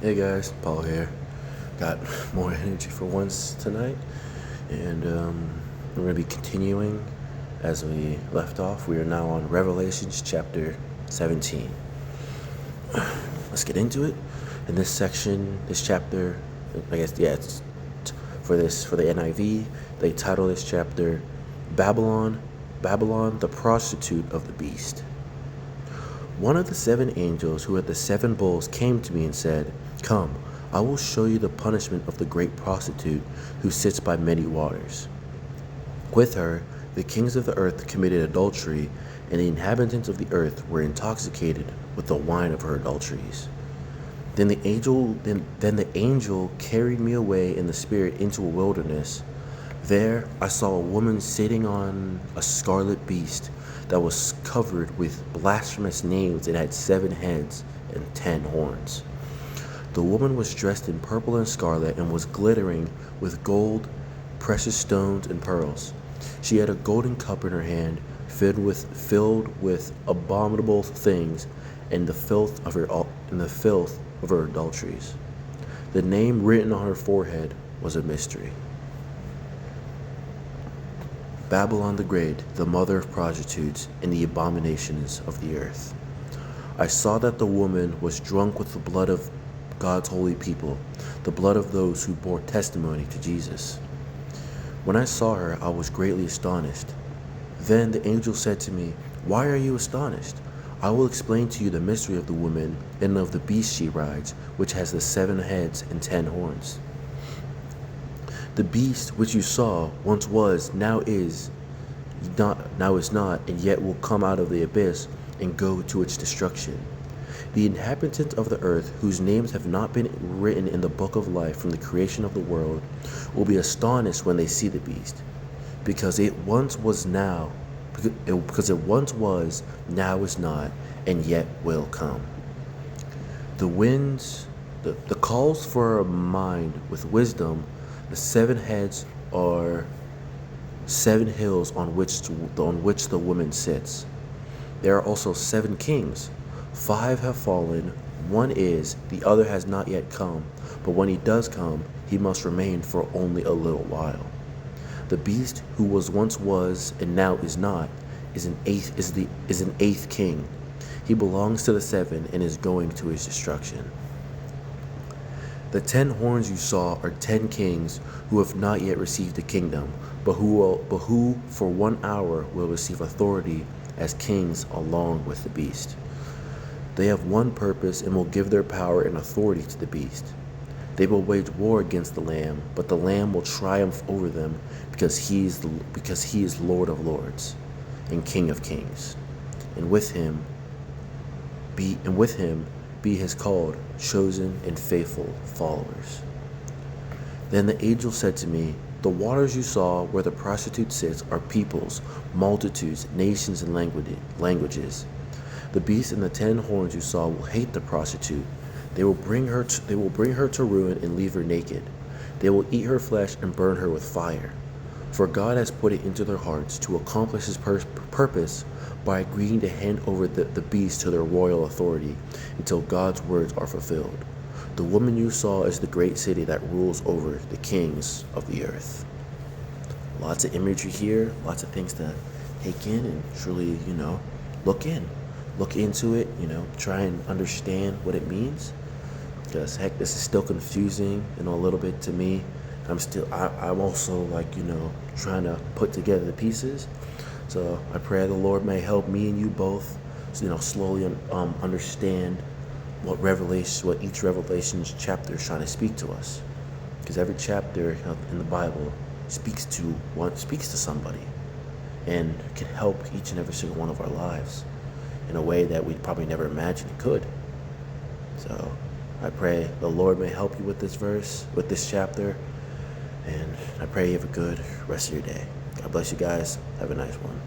Hey guys, Paul here. Got more energy for once tonight, and we're going to be continuing as we left off. We are now on Revelations chapter 17. Let's get into it. In this section, this chapter, I guess, yeah, for the NIV, they title this chapter Babylon, the prostitute of the beast. One of the 7 angels who had the 7 bowls came to me and said, "Come, I will show you the punishment of the great prostitute who sits by many waters. With her, the kings of the earth committed adultery, and the inhabitants of the earth were intoxicated with the wine of her adulteries." Then the angel carried me away in the spirit into a wilderness. There I saw a woman sitting on a scarlet beast that was covered with blasphemous names and had 7 heads and 10 horns. The woman was dressed in purple and scarlet and was glittering with gold, precious stones, and pearls. She had a golden cup in her hand filled with abominable things and the filth of her adulteries. The name written on her forehead was a mystery: Babylon the Great, the mother of prostitutes and the abominations of the earth. I saw that the woman was drunk with the blood of God's holy people, the blood of those who bore testimony to Jesus. When I saw her, I was greatly astonished. Then the angel said to me, "Why are you astonished? I will explain to you the mystery of the woman and of the beast she rides, which has the 7 heads and 10 horns. The beast which you saw once was, now is not, and yet will come out of the abyss and go to its destruction. The inhabitants of the earth, whose names have not been written in the book of life from the creation of the world, will be astonished when they see the beast, because it once was, now is not, and yet will come." The calls for a mind with wisdom. The 7 heads are 7 hills on which the woman sits. There are also 7 kings. 5 have fallen, 1 is, the other has not yet come, but when he does come, he must remain for only a little while. The beast who once was and now is not is an 8th king. He belongs to the 7 and is going to his destruction. The 10 horns you saw are 10 kings who have not yet received the kingdom, but who for 1 hour will receive authority as kings along with the beast. They have one purpose and will give their power and authority to the beast. They will wage war against the Lamb, but the Lamb will triumph over them because he is Lord of lords and King of kings. And with him be his called, chosen, and faithful followers. Then the angel said to me, "The waters you saw where the prostitute sits are peoples, multitudes, nations, and languages. The beast and the 10 horns you saw will hate the prostitute. They will bring her to ruin and leave her naked. They will eat her flesh and burn her with fire. For God has put it into their hearts to accomplish his purpose by agreeing to hand over the beast to their royal authority until God's words are fulfilled. The woman you saw is the great city that rules over the kings of the earth." Lots of imagery here, lots of things to take in and truly, look into it, try and understand what it means. Because heck, this is still confusing, a little bit to me. I'm also trying to put together the pieces. So I pray the Lord may help me and you both, slowly understand what each Revelation chapter is trying to speak to us. Because every chapter in the Bible speaks to somebody, and can help each and every single one of our lives in a way that we probably never imagined it could. So I pray the Lord may help you with this chapter, and I pray you have a good rest of your day. God bless you guys. Have a nice one.